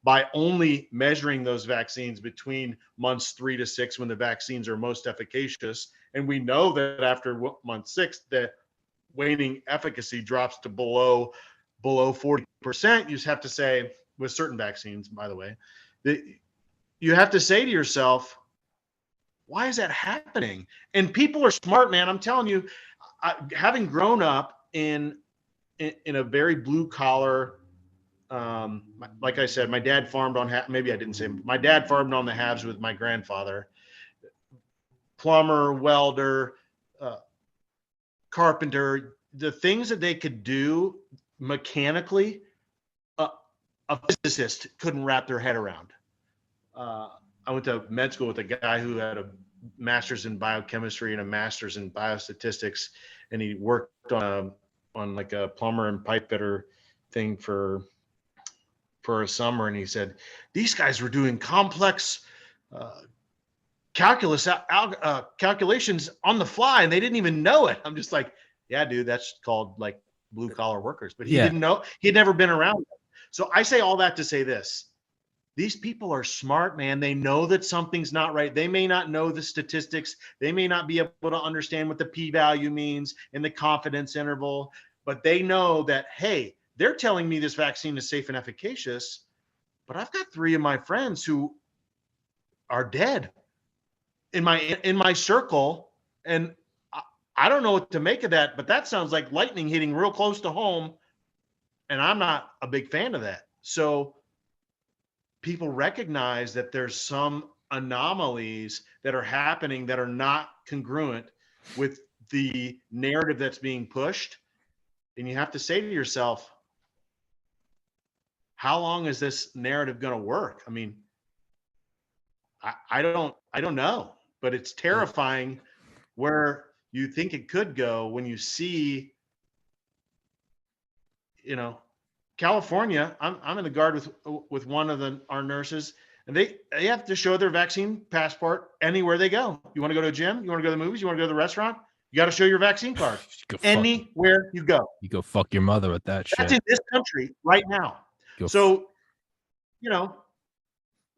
S2: by only measuring those vaccines between months 3 to 6 when the vaccines are most efficacious. And we know that after month 6, the waning efficacy drops to below 40%. You just have to say, with certain vaccines, by the way, that you have to say to yourself, why is that happening? And people are smart, man. I'm telling you, having grown up in a very blue collar, like I said, my dad farmed on, maybe I didn't say, my dad farmed on the halves with my grandfather, plumber, welder, carpenter, the things that they could do mechanically, a physicist couldn't wrap their head around. I went to med school with a guy who had a master's in biochemistry and a master's in biostatistics, and he worked on like a plumber and pipe fitter thing for a summer. And he said these guys were doing complex calculations on the fly, and they didn't even know it. I'm just like, yeah, dude, that's called like blue collar workers. But he didn't know. He'd never been around them. So I say all that to say this. These people are smart, man. They know that something's not right. They may not know the statistics. They may not be able to understand what the p-value means in the confidence interval, but they know that, hey, they're telling me this vaccine is safe and efficacious, but I've got 3 of my friends who are dead in my circle, and I don't know what to make of that, but that sounds like lightning hitting real close to home, and I'm not a big fan of that. So people recognize that there's some anomalies that are happening that are not congruent with the narrative that's being pushed. And you have to say to yourself, how long is this narrative going to work? I mean, I don't know, but it's terrifying where you think it could go when you see, California. I'm in the guard with one of our nurses, and they have to show their vaccine passport anywhere they go. You want to go to a gym? You want to go to the movies? You want to go to the restaurant? You got to show your vaccine card anywhere you go.
S1: You go fuck your mother with that shit.
S2: That's in this country right now. So,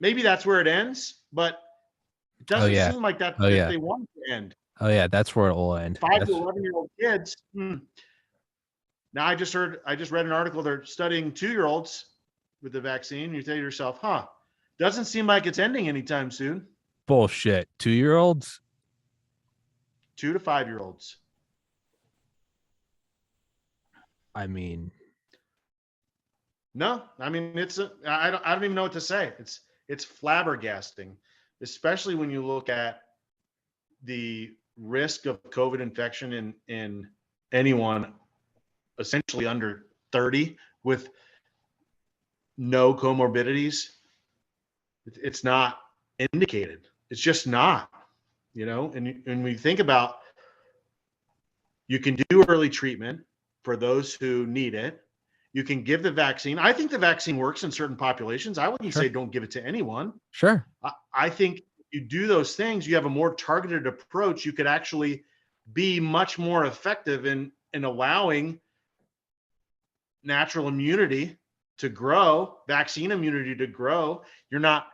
S2: maybe that's where it ends, but it doesn't seem like that they want it to end.
S1: Oh yeah, that's where it will end.
S2: 5 to 11-year-old kids. Now I just read an article. They're studying 2-year-olds with the vaccine. You say to yourself, doesn't seem like it's ending anytime soon.
S1: Bullshit. 2-year-olds?
S2: 2 to 5-year-olds.
S1: I mean,
S2: no, I mean, I don't even know what to say. It's flabbergasting, especially when you look at the risk of COVID infection in anyone essentially under 30 with no comorbidities. It's not indicated. It's just not, and when we think about, you can do early treatment for those who need it. You can give the vaccine. I think the vaccine works in certain populations. I wouldn't say don't give it to anyone.
S1: Sure.
S2: I think you do those things, you have a more targeted approach. You could actually be much more effective in allowing natural immunity to grow, vaccine immunity to grow. You're not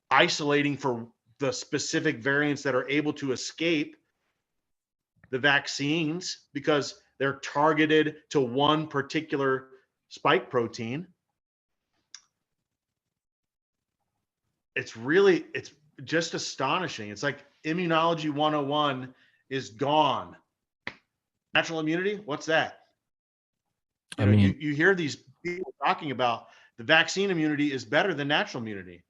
S2: isolating for the specific variants that are able to escape the vaccines because they're targeted to one particular spike protein. It's just astonishing. It's like immunology 101 is gone. Natural immunity, what's that? You hear these people talking about the vaccine immunity is better than natural immunity.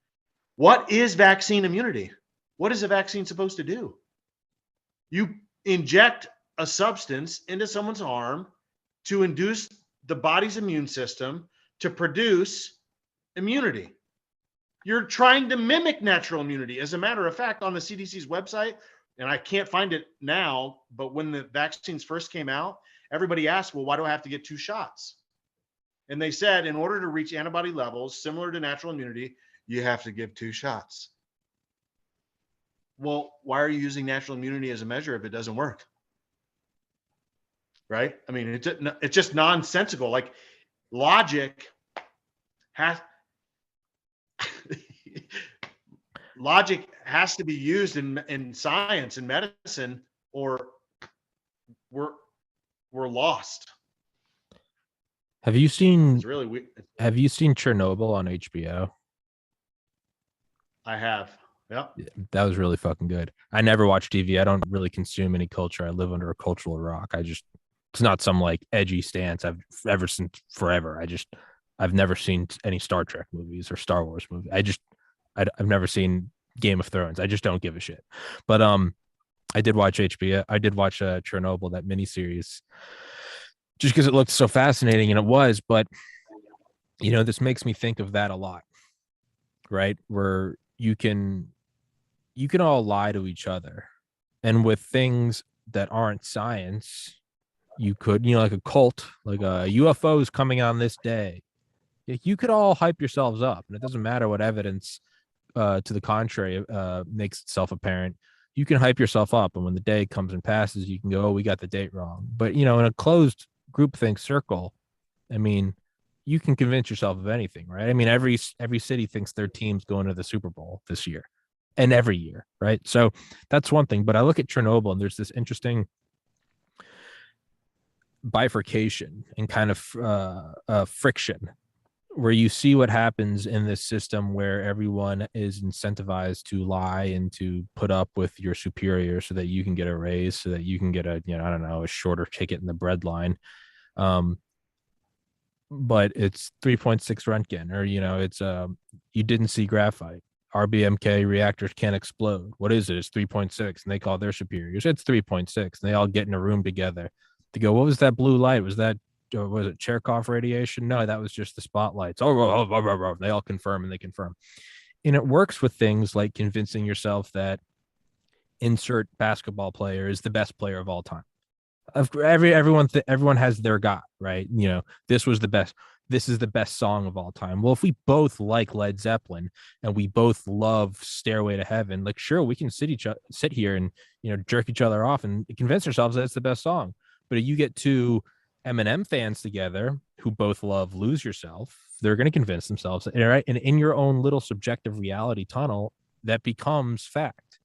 S2: What is vaccine immunity? What is a vaccine supposed to do? You inject a substance into someone's arm to induce the body's immune system to produce immunity. You're trying to mimic natural immunity. As a matter of fact, on the CDC's website, and I can't find it now, but when the vaccines first came out, everybody asked, well, why do I have to get 2 shots? And they said, in order to reach antibody levels similar to natural immunity, you have to give 2 shots. Well, why are you using natural immunity as a measure if it doesn't work? Right? I mean, it's just nonsensical. Like logic has, logic has to be used in science and medicine, or we're we're lost.
S1: Have you seen
S2: It's really we.
S1: Have you seen Chernobyl on HBO?
S2: I have. Yep.
S1: That was really fucking good. I never watch TV. I don't really consume any culture. I live under a cultural rock. It's not some like edgy stance I've ever seen forever. I've never seen any Star Trek movies or Star Wars movies. I've never seen Game of Thrones. I just don't give a shit. But I did watch HBO. I did watch Chernobyl, that miniseries, just because it looked so fascinating, and it was. But this makes me think of that a lot, right? Where you can all lie to each other, and with things that aren't science, you could, like a cult, like a UFO is coming on this day. You could all hype yourselves up, and it doesn't matter what evidence to the contrary makes itself apparent. You can hype yourself up, and when the day comes and passes, you can go, "Oh, we got the date wrong." But in a closed groupthink circle, I mean, you can convince yourself of anything, right? I mean, every city thinks their team's going to the Super Bowl this year, and every year, right? So that's one thing. But I look at Chernobyl, and there's this interesting bifurcation and kind of friction where you see what happens in this system where everyone is incentivized to lie and to put up with your superior so that you can get a raise, so that you can get a, I don't know, a shorter ticket in the bread line. But it's 3.6 Röntgen, or, it's you didn't see graphite. RBMK reactors can't explode. What is it? It's 3.6. And they call their superiors. It's 3.6. And they all get in a room together to go, what was that blue light? Was it Cherenkov radiation? No, that was just the spotlights. They all confirm, and they confirm. And it works with things like convincing yourself that insert basketball player is the best player of all time. Everyone has their guy, right? This was the best. This is the best song of all time. Well, if we both like Led Zeppelin and we both love Stairway to Heaven, like, sure, we can sit here and jerk each other off and convince ourselves that it's the best song. But if you get two Eminem fans together who both love Lose Yourself, they're going to convince themselves, right? And in your own little subjective reality tunnel, that becomes fact.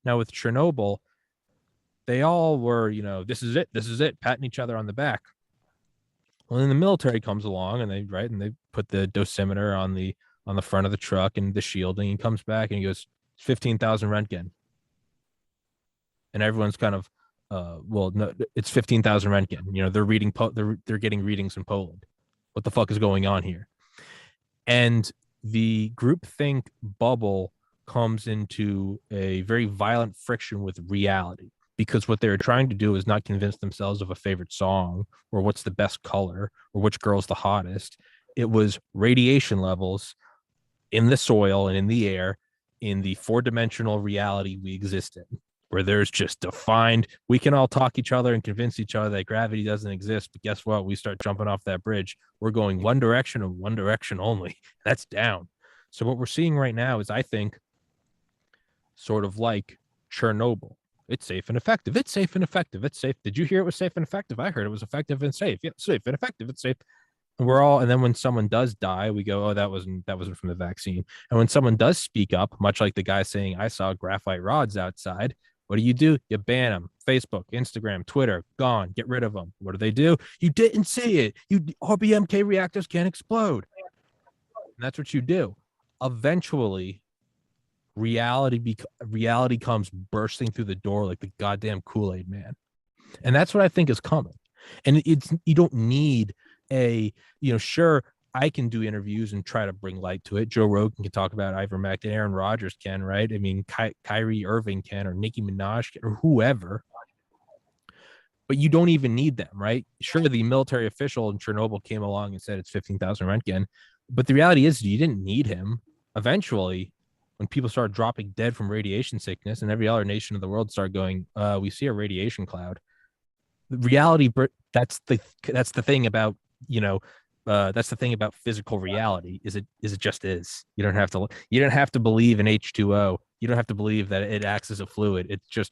S1: Now with Chernobyl, they all were, this is it, patting each other on the back. Well, then the military comes along and they put the dosimeter on the front of the truck and the shielding, and comes back and he goes 15,000 Röntgen. And everyone's kind of, well, no, it's 15,000 Röntgen. They're reading, they're getting readings in Poland. What the fuck is going on here? And the groupthink bubble comes into a very violent friction with reality, because what they're trying to do is not convince themselves of a favorite song or what's the best color or which girl's the hottest. It was radiation levels in the soil and in the air in the 4-dimensional reality we exist in, where there's just defined, we can all talk each other and convince each other that gravity doesn't exist. But guess what? We start jumping off that bridge. We're going one direction and one direction only. That's down. So what we're seeing right now is, I think, sort of like Chernobyl. It's safe and effective. It's safe and effective. It's safe. Did you hear it was safe and effective? I heard it was effective and safe. Yeah, safe and effective. It's safe. And then when someone does die, we go, oh, that wasn't from the vaccine. And when someone does speak up, much like the guy saying, I saw graphite rods outside, what do? You ban them. Facebook, Instagram, Twitter, gone. Get rid of them. What do? You didn't see it. RBMK reactors can't explode. And that's what you do. Eventually, reality comes bursting through the door like the goddamn Kool-Aid man. And that's what I think is coming. And you don't need sure, I can do interviews and try to bring light to it. Joe Rogan can talk about ivermectin, Aaron Rodgers can, right? I mean, Kyrie Irving can, or Nicki Minaj can, or whoever. But you don't even need them, right? Sure, the military official in Chernobyl came along and said it's 15,000 Röntgen, but the reality is you didn't need him. Eventually, when people started dropping dead from radiation sickness and every other nation of the world started going, we see a radiation cloud. The reality, that's the thing about, that's the thing about physical reality, is it just is. You don't have to believe in H2O. You don't have to believe that it acts as a fluid. It's just,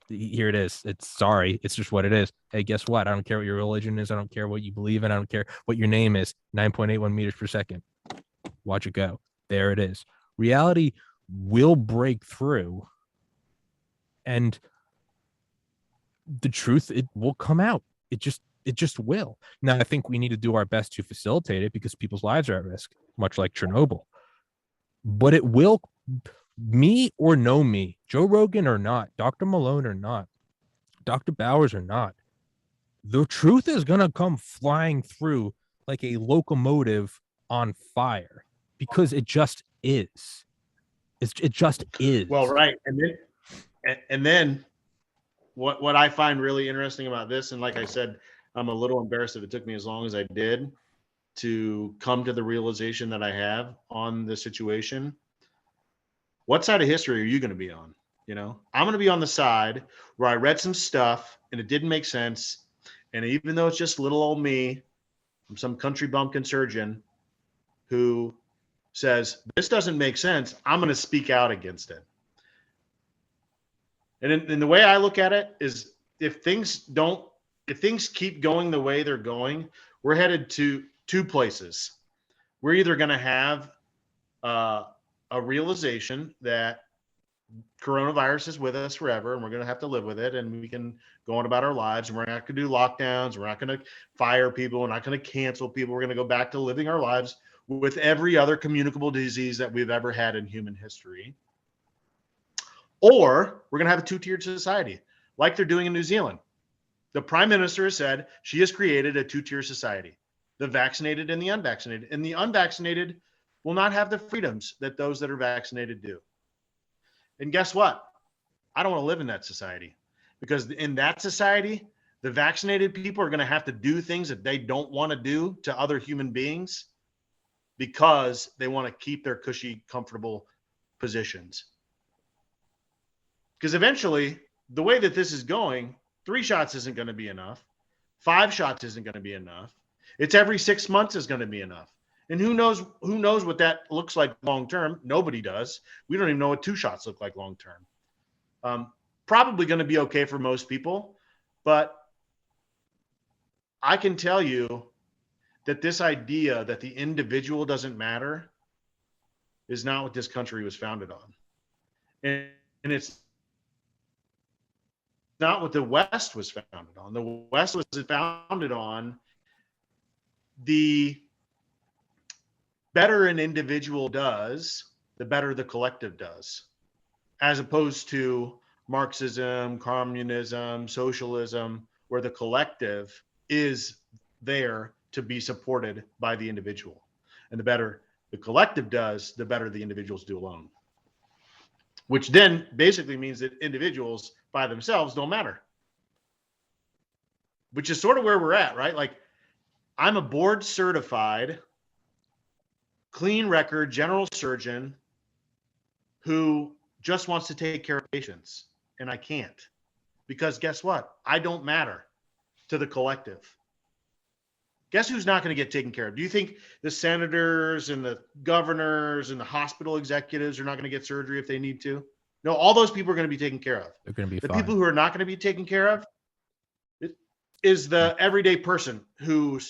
S1: here it is. It's just what it is. Hey, guess what? I don't care what your religion is. I don't care what you believe in. I don't care what your name is. 9.81 meters per second. Watch it go. There it is. Reality will break through, and the truth, it will come out. It just will. Now, I think we need to do our best to facilitate it because people's lives are at risk, much like Chernobyl. But it will, me or no me, Joe Rogan or not, Dr. Malone or not, Dr. Bowers or not, the truth is going to come flying through like a locomotive on fire because it just is. It just is.
S2: Well, right. And then what I find really interesting about this, and like I said, I'm a little embarrassed if it took me as long as I did to come to the realization that I have on the situation. What side of history are you going to be on? You know, I'm going to be on the side where I read some stuff and it didn't make sense. And even though it's just little old me from some country bumpkin surgeon who says, this doesn't make sense, I'm going to speak out against it. And the way I look at it is if things keep going the way they're going, we're headed to two places. We're either going to have a realization that coronavirus is with us forever and we're going to have to live with it and we can go on about our lives and we're not going to do lockdowns. We're not going to fire people. We're not going to cancel people. We're going to go back to living our lives with every other communicable disease that we've ever had in human history. Or we're going to have a two-tiered society like they're doing in New Zealand. The prime minister has said she has created a two-tier society, the vaccinated and the unvaccinated. And the unvaccinated will not have the freedoms that those that are vaccinated do. And guess what? I don't want to live in that society because in that society, the vaccinated people are going to have to do things that they don't want to do to other human beings because they want to keep their cushy, comfortable positions. Because eventually, the way that this is going, 3 shots isn't going to be enough. 5 shots isn't going to be enough. It's every 6 months is going to be enough. And who knows what that looks like long term? Nobody does. We don't even know what 2 shots look like long term. Probably going to be okay for most people, but I can tell you that this idea that the individual doesn't matter is not what this country was founded on. And it's not what the West was founded on. The West was founded on the better an individual does, the better the collective does, as opposed to Marxism, communism, socialism, where the collective is there to be supported by the individual. And the better the collective does, the better the individuals do alone. Which then basically means that individuals by themselves don't matter. Which is sort of where we're at, right? Like, I'm a board certified, clean record general surgeon who just wants to take care of patients. And I can't. Because guess what? I don't matter to the collective. Guess who's not going to get taken care of? Do you think the senators and the governors and the hospital executives are not going to get surgery if they need to? No, all those people are going to be taken care of.
S1: They're going to be
S2: the
S1: fine.
S2: People who are not going to be taken care of is the everyday person who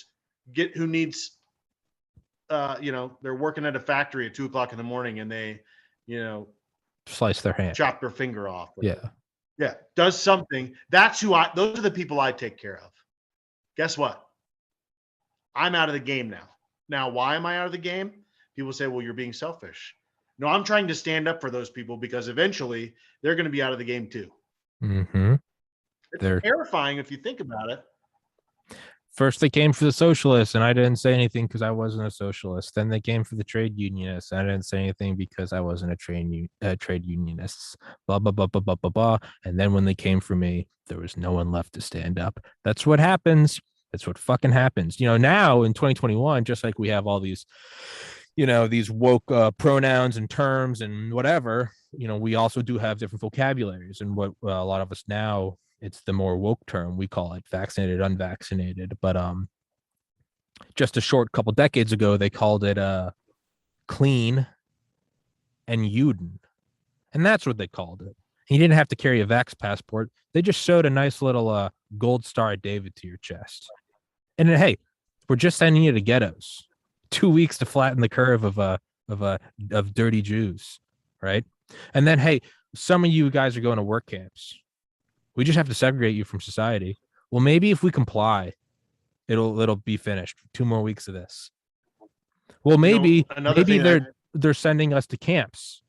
S2: needs, they're working at a factory at 2:00 in the morning and they,
S1: slice their hand,
S2: chop their finger off.
S1: Yeah.
S2: Does something. Those are the people I take care of. Guess what? I'm out of the game now. Now, why am I out of the game? People say, well, you're being selfish. No, I'm trying to stand up for those people because eventually they're going to be out of the game too.
S1: Mm-hmm.
S2: It's terrifying if you think about it.
S1: First, they came for the socialists, and I didn't say anything because I wasn't a socialist. Then they came for the trade unionists, and I didn't say anything because I wasn't a trade unionist. Blah, blah, blah, blah, blah, blah, blah. And then when they came for me, there was no one left to stand up. That's what happens. That's what fucking happens. Now in 2021, just like we have all these, these woke pronouns and terms and whatever, we also do have different vocabularies. And what a lot of us now, it's the more woke term. We call it vaccinated, unvaccinated. But just a short couple decades ago, they called it clean and Uden. And that's what they called it. You didn't have to carry a vax passport. They just showed a nice little gold star David to your chest. And then, hey, we're just sending you to ghettos. 2 weeks to flatten the curve of of dirty Jews, right? And then, hey, some of you guys are going to work camps. We just have to segregate you from society. Well, maybe if we comply, it'll be finished. 2 more weeks of this. Well,
S2: Another
S1: maybe
S2: thing that
S1: they're sending us to camps.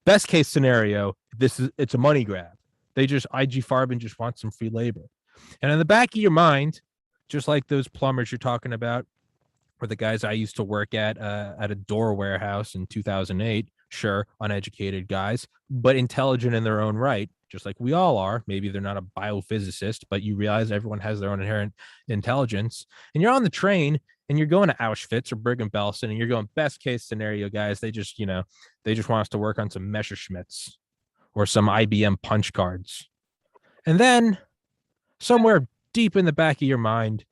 S1: Best case scenario, it's a money grab. IG Farben just wants some free labor. And in the back of your mind, just like those plumbers you're talking about, or the guys I used to work at a door warehouse in 2008, sure, uneducated guys, but intelligent in their own right, just like we all are. Maybe they're not a biophysicist, but you realize everyone has their own inherent intelligence. And you're on the train and you're going to Auschwitz or Bergen-Belsen, and you're going best case scenario, guys. They just want us to work on some Messerschmitts or some IBM punch cards. And then somewhere deep in the back of your mind,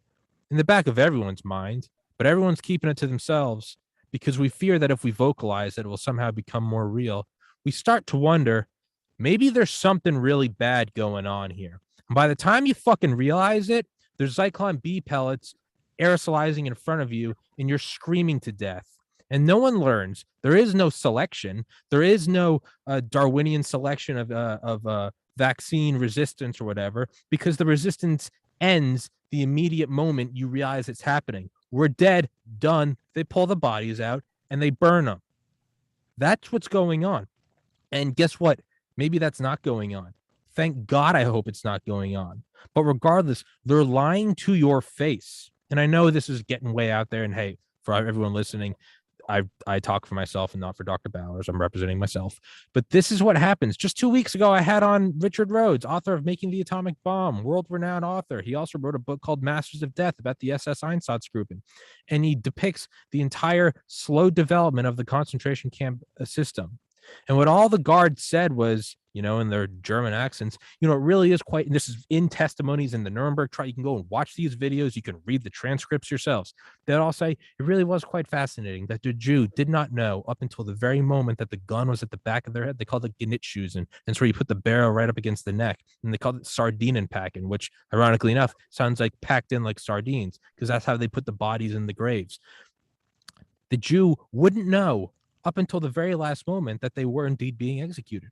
S1: in the back of everyone's mind, but everyone's keeping it to themselves because we fear that if we vocalize it, it will somehow become more real. We start to wonder, maybe there's something really bad going on here. And by the time you fucking realize it, there's Zyklon B pellets aerosolizing in front of you and you're screaming to death. And no one learns. There is no selection. There is no Darwinian selection of vaccine resistance or whatever, because the resistance ends the immediate moment you realize it's happening. We're dead, done. They pull the bodies out and they burn them. That's what's going on. And guess what? Maybe that's not going on. Thank God, I hope it's not going on. But regardless, they're lying to your face. And I know this is getting way out there. And hey, for everyone listening, I talk for myself and not for Dr. Bowers. I'm representing myself. But this is what happens. Just 2 weeks ago, I had on Richard Rhodes, author of Making the Atomic Bomb, world-renowned author. He also wrote a book called Masters of Death about the SS Einsatzgruppen. And he depicts the entire slow development of the concentration camp system. And what all the guards said was, in their German accents, it really is quite, and this is in testimonies in the Nuremberg trial. You can go and watch these videos. You can read the transcripts yourselves. They'll all say it really was quite fascinating that the Jew did not know up until the very moment that the gun was at the back of their head. They called it Genitzschusen. And it's where you put the barrel right up against the neck. And they called it Sardinenpacken, which ironically enough sounds like packed in like sardines, because that's how they put the bodies in the graves. The Jew wouldn't know up until the very last moment that they were indeed being executed.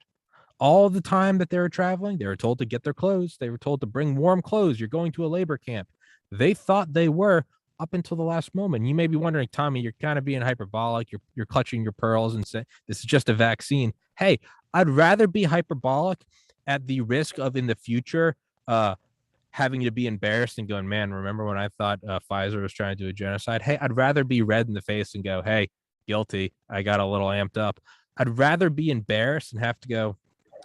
S1: All the time that they were traveling, they were told to get their clothes. They were told to bring warm clothes. You're going to a labor camp. They thought they were up until the last moment. You may be wondering, Tommy, you're kind of being hyperbolic. You're clutching your pearls and say this is just a vaccine. Hey, I'd rather be hyperbolic at the risk of in the future having to be embarrassed and going, man, remember when I thought Pfizer was trying to do a genocide? Hey, I'd rather be red in the face and go, hey, guilty. I got a little amped up. I'd rather be embarrassed and have to go,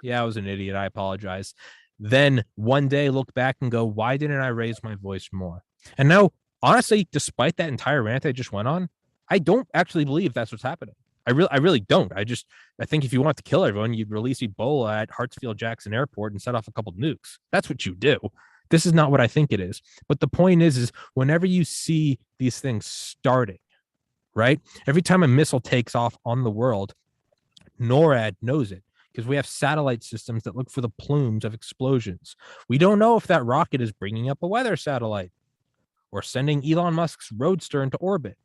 S1: yeah, I was an idiot. I apologize. Then one day look back and go, why didn't I raise my voice more? And now, honestly, despite that entire rant I just went on, I don't actually believe that's what's happening. I really don't. I think if you want to kill everyone, you'd release Ebola at Hartsfield-Jackson Airport and set off a couple nukes. That's what you do. This is not what I think it is. But the point is whenever you see these things starting, right? Every time a missile takes off on the world, NORAD knows it, because we have satellite systems that look for the plumes of explosions. We don't know if that rocket is bringing up a weather satellite or sending Elon Musk's Roadster into orbit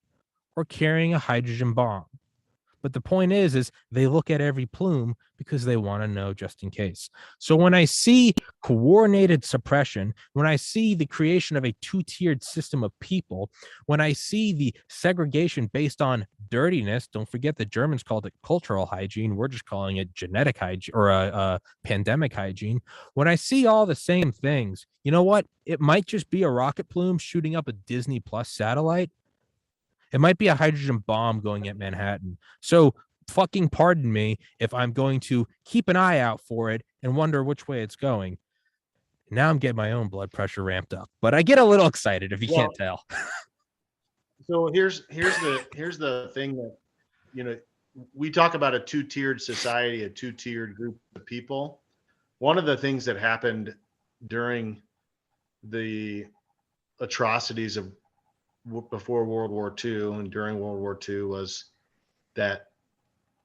S1: or carrying a hydrogen bomb. But the point is they look at every plume because they want to know just in case. So when I see coordinated suppression, when I see the creation of a two-tiered system of people, when I see the segregation based on dirtiness, don't forget the Germans called it cultural hygiene. We're just calling it genetic hygiene or pandemic hygiene. When I see all the same things, you know what? It might just be a rocket plume shooting up a Disney Plus satellite. It might be a hydrogen bomb going at Manhattan. So fucking pardon me if I'm going to keep an eye out for it and wonder which way it's going. Now I'm getting my own blood pressure ramped up, but I get a little excited if you can't tell.
S2: So here's the thing that, we talk about a two-tiered society, a two-tiered group of people. One of the things that happened during the atrocities of before World War II and during World War II was that,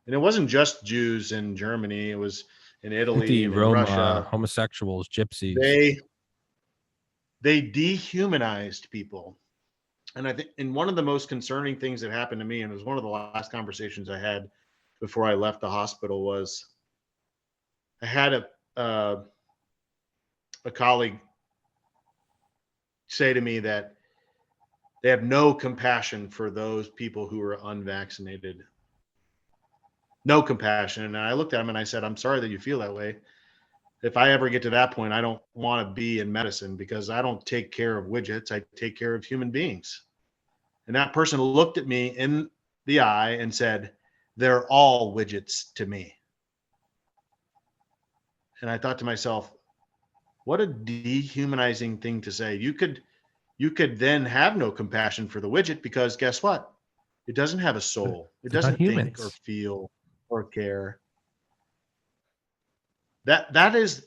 S2: and it wasn't just Jews in Germany, it was in Italy, in
S1: Roma,
S2: Russia,
S1: homosexuals, gypsies.
S2: They dehumanized people. And I think, and one of the most concerning things that happened to me, and it was one of the last conversations I had before I left the hospital, was I had a colleague say to me that they have no compassion for those people who are unvaccinated. No compassion. And I looked at him and I said, I'm sorry that you feel that way. If I ever get to that point, I don't want to be in medicine, because I don't take care of widgets. I take care of human beings. And that person looked at me in the eye and said, they're all widgets to me. And I thought to myself, what a dehumanizing thing to say. You could then have no compassion for the widget, because guess what? It doesn't have a soul. It
S1: They're not
S2: doesn't think or
S1: humans.
S2: feel or care. That is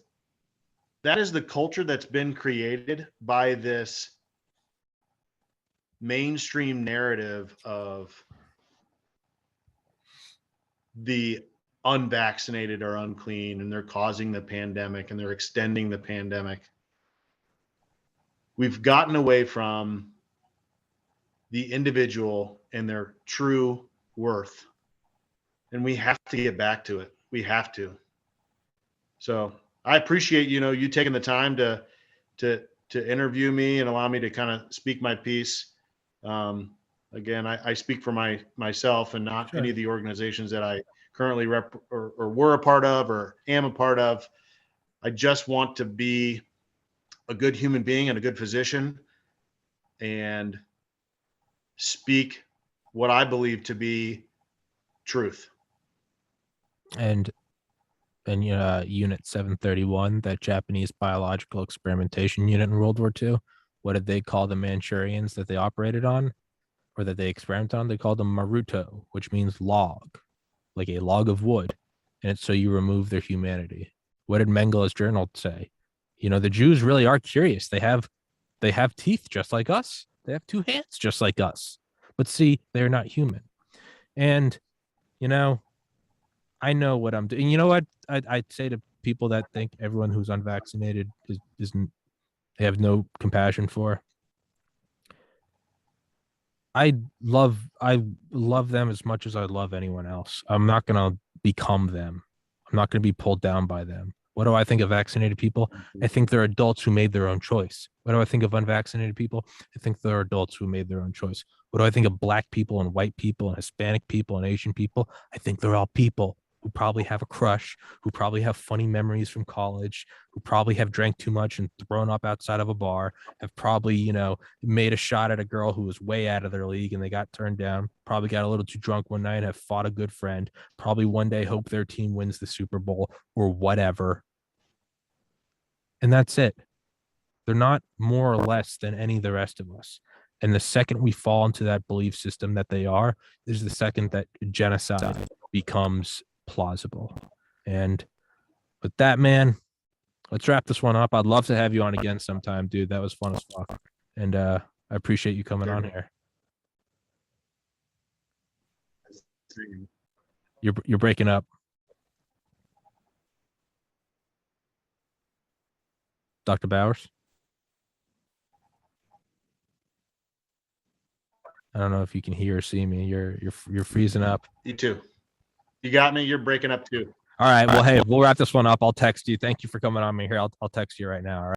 S2: the culture that's been created by this mainstream narrative of the unvaccinated are unclean, and they're causing the pandemic, and they're extending the pandemic. We've gotten away from the individual and their true worth, and we have to get back to it. We have to. So I appreciate, you taking the time to interview me and allow me to kind of speak my piece. Again, I speak for myself and not any of the organizations that I currently rep or were a part of or am a part of. I just want to be a good human being and a good physician, and speak what I believe to be truth.
S1: And Unit 731, that Japanese biological experimentation unit in World War II, what did they call the Manchurians that they operated on or that they experimented on? They called them Maruto, which means log, like a log of wood. And it's so you remove their humanity. What did Mengele's journal say? The Jews really are curious. They have teeth just like us. They have two hands just like us. But see, they're not human. And, I know what I'm doing. You know what? I'd say to people that think everyone who's unvaccinated is they have no compassion for. I love them as much as I love anyone else. I'm not gonna become them. I'm not gonna be pulled down by them. What do I think of vaccinated people? I think they're adults who made their own choice. What do I think of unvaccinated people? I think they're adults who made their own choice. What do I think of black people and white people and Hispanic people and Asian people? I think they're all people who probably have a crush, who probably have funny memories from college, who probably have drank too much and thrown up outside of a bar, have probably, made a shot at a girl who was way out of their league and they got turned down, probably got a little too drunk one night, have fought a good friend, probably one day hope their team wins the Super Bowl or whatever. And that's it. They're not more or less than any of the rest of us. And the second we fall into that belief system that they are, is the second that genocide becomes plausible. And with that, man, let's wrap this one up. I'd love to have you on again sometime, dude. That was fun as fuck. And I appreciate you coming on here. You're breaking up. Dr. Bowers? I don't know if you can hear or see me. You're freezing up.
S2: You too. You got me. You're breaking up too.
S1: All right. Well, hey, we'll wrap this one up. I'll text you. Thank you for coming on me here. I'll text you right now. All right.